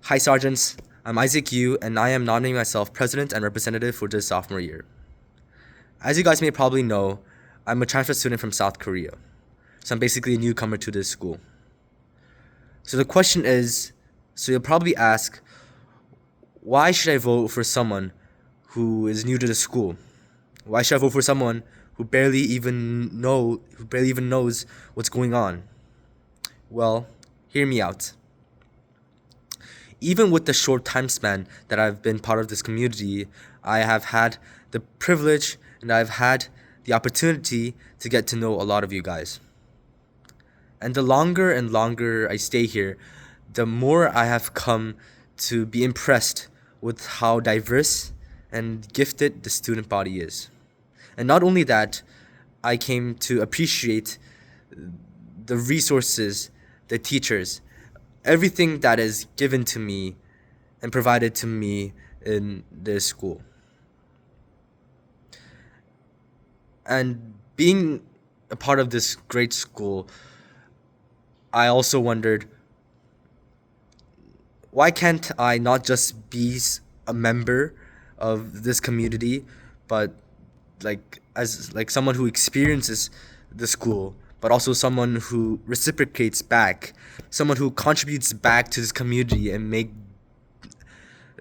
Hi, Sergeants. I'm Isaac Yu, and I am nominating myself President and Representative for this sophomore year. As you guys may probably know, I'm a transfer student from South Korea, so I'm basically a newcomer to this school. So the question is, so you'll probably ask, why should I vote for someone who is new to the school? Why should I vote for someone who barely even knows what's going on? Well, hear me out. Even with the short time span that I've been part of this community, I have had the privilege and I've had the opportunity to get to know a lot of you guys. And the longer and longer I stay here, the more I have come to be impressed with how diverse and gifted the student body is. And not only that, I came to appreciate the resources, the teachers, everything that is given to me and provided to me in this school. And being a part of this great school, I also wondered, why can't I not just be a member of this community, but as someone who experiences the school, but also someone who reciprocates back, someone who contributes back to this community and make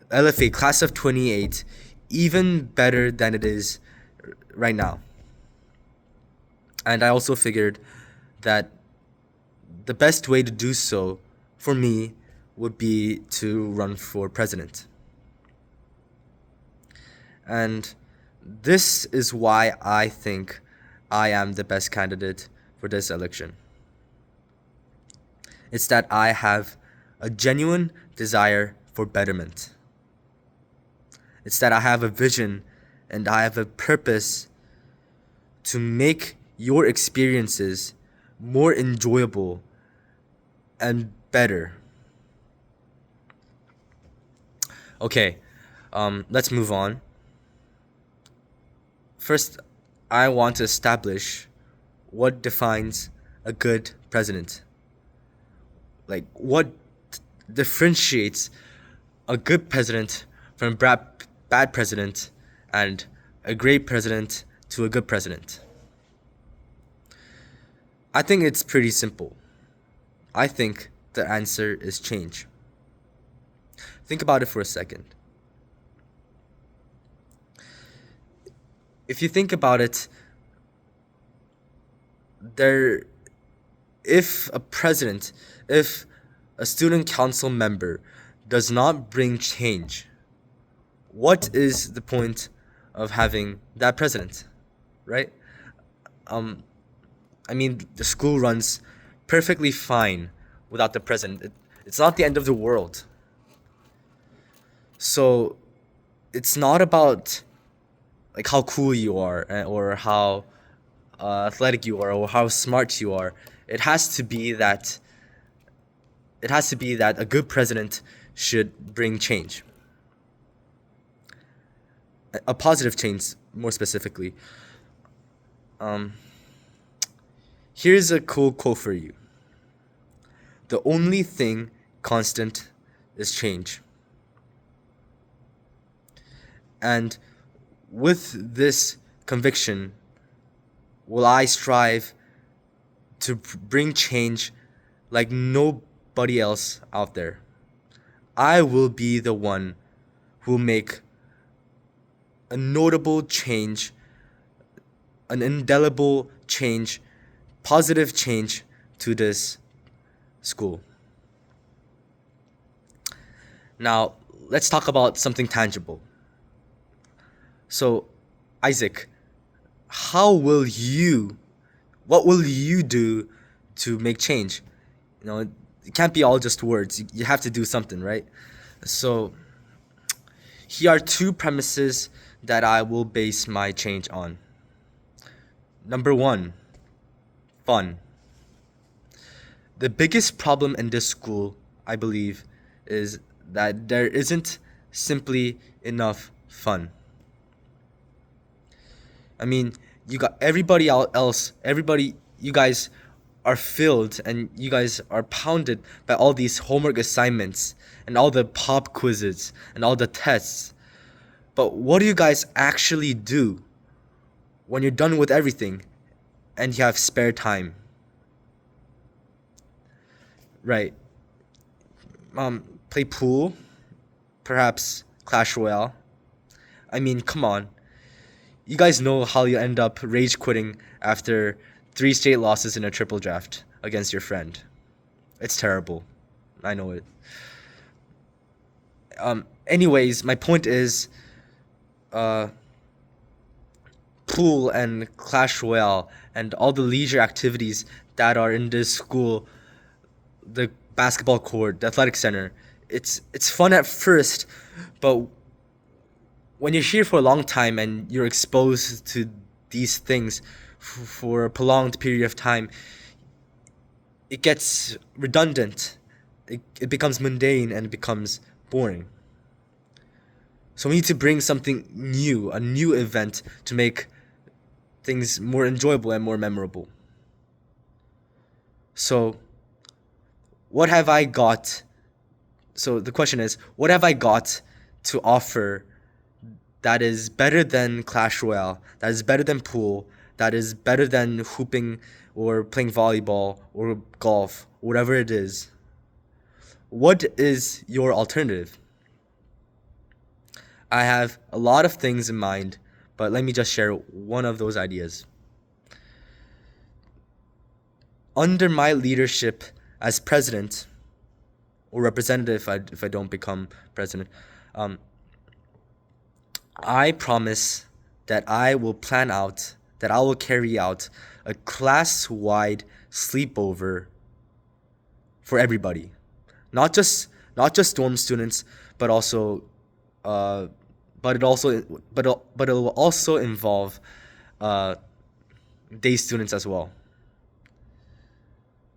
LFA class of 28 even better than it is right now. And I also figured that the best way to do so for me would be to run for president. And this is why I think I am the best candidate for this election. It's that I have a genuine desire for betterment. It's that I have a vision and I have a purpose to make your experiences more enjoyable and better. Okay, let's move on. First, I want to establish what defines a good president. Like, what differentiates a good president from a bad president and a great president to a good president? I think it's pretty simple. I think the answer is change. Think about it for a second. If you think about it, if a student council member does not bring change, what is the point of having that president, right? The school runs perfectly fine without the president. It's not the end of the world. So it's not about how cool you are or how athletic you are or how smart you are. It has to be that a good president should bring change. A positive change, more specifically. Here's a cool quote for you. The only thing constant is change. And with this conviction, will I strive to bring change like nobody else out there. I will be the one who will make a notable change, an indelible change, positive change to this school. Now, let's talk about something tangible. So, Isaac, what will you do to make change? It can't be all just words. You have to do something, right? So, here are two premises that I will base my change on. Number one, fun. The biggest problem in this school, I believe, is that there isn't simply enough fun. You got everybody else, you guys are filled and you guys are pounded by all these homework assignments and all the pop quizzes and all the tests. But what do you guys actually do when you're done with everything and you have spare time? Right. Play pool, perhaps Clash Royale. I mean, come on. You guys know how you end up rage quitting after 3 straight losses in a triple draft against your friend. It's terrible. I know it. Anyways, my point is, pool and Clash Royale and all the leisure activities that are in this school, the basketball court, the athletic center, it's fun at first, but when you're here for a long time and you're exposed to these things for a prolonged period of time, it gets redundant. It becomes mundane and it becomes boring. So we need to bring something new, a new event to make things more enjoyable and more memorable. So, what have I got? So the question is, what have I got to offer that is better than Clash Royale, that is better than pool, that is better than hooping or playing volleyball or golf, whatever it is? What is your alternative? I have a lot of things in mind, but let me just share one of those ideas. Under my leadership as president or representative, if I don't become president, I promise that I will carry out a class-wide sleepover for everybody, not just dorm students, but also, but it will also involve day students as well.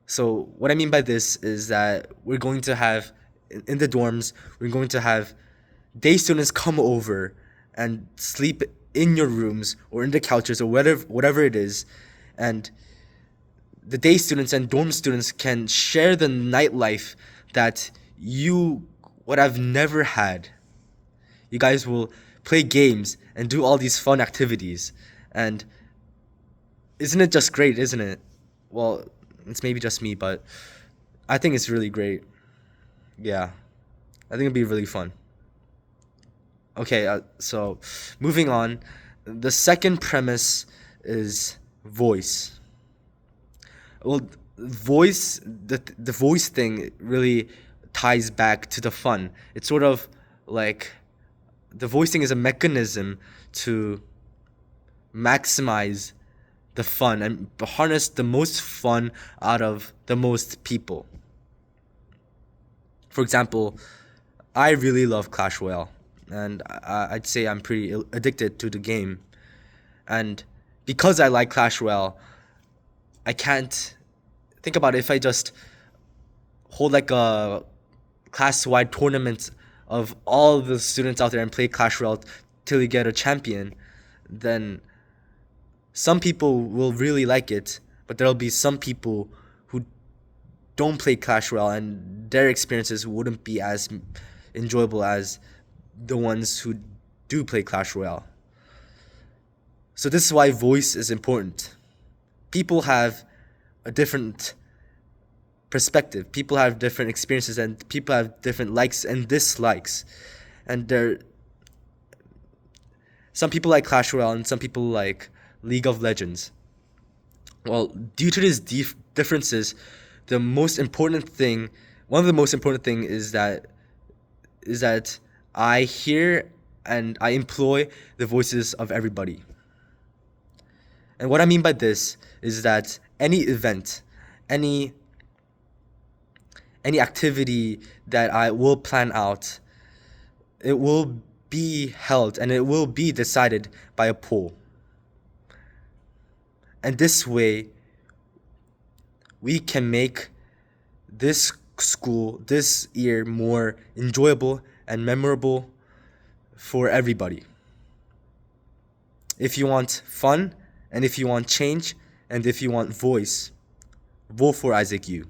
So what I mean by this is that we're going to have in the dorms, we're going to have day students come over and sleep in your rooms or in the couches or whatever it is, and the day students and dorm students can share the nightlife that you would have never had. You guys will play games and do all these fun activities, and isn't it just great, isn't it? Well, it's maybe just me, but I think it's really great. Yeah, I think it'd be really fun. Okay, so moving on. The second premise is voice. Well, the voice thing really ties back to the fun. It's sort of like the voicing is a mechanism to maximize the fun and harness the most fun out of the most people. For example, I really love Clash Royale, and I'd say I'm pretty addicted to the game. And because I like Clash Royale, I can't think about it. If I just hold like a class-wide tournament of all the students out there and play Clash Royale till you get a champion, then some people will really like it, but there'll be some people who don't play Clash Royale and their experiences wouldn't be as enjoyable as the ones who do play Clash Royale. So this is why voice is important. People have a different perspective. People have different experiences and people have different likes and dislikes. And some people like Clash Royale and some people like League of Legends. Well, due to these differences, one of the most important thing is that I hear and I employ the voices of everybody. And what I mean by this is that any event, any activity that I will plan out, it will be held and it will be decided by a poll. And this way, we can make this school, this year, more enjoyable and memorable for everybody. If you want fun, and if you want change, and if you want voice, Vote for Isaac Yu.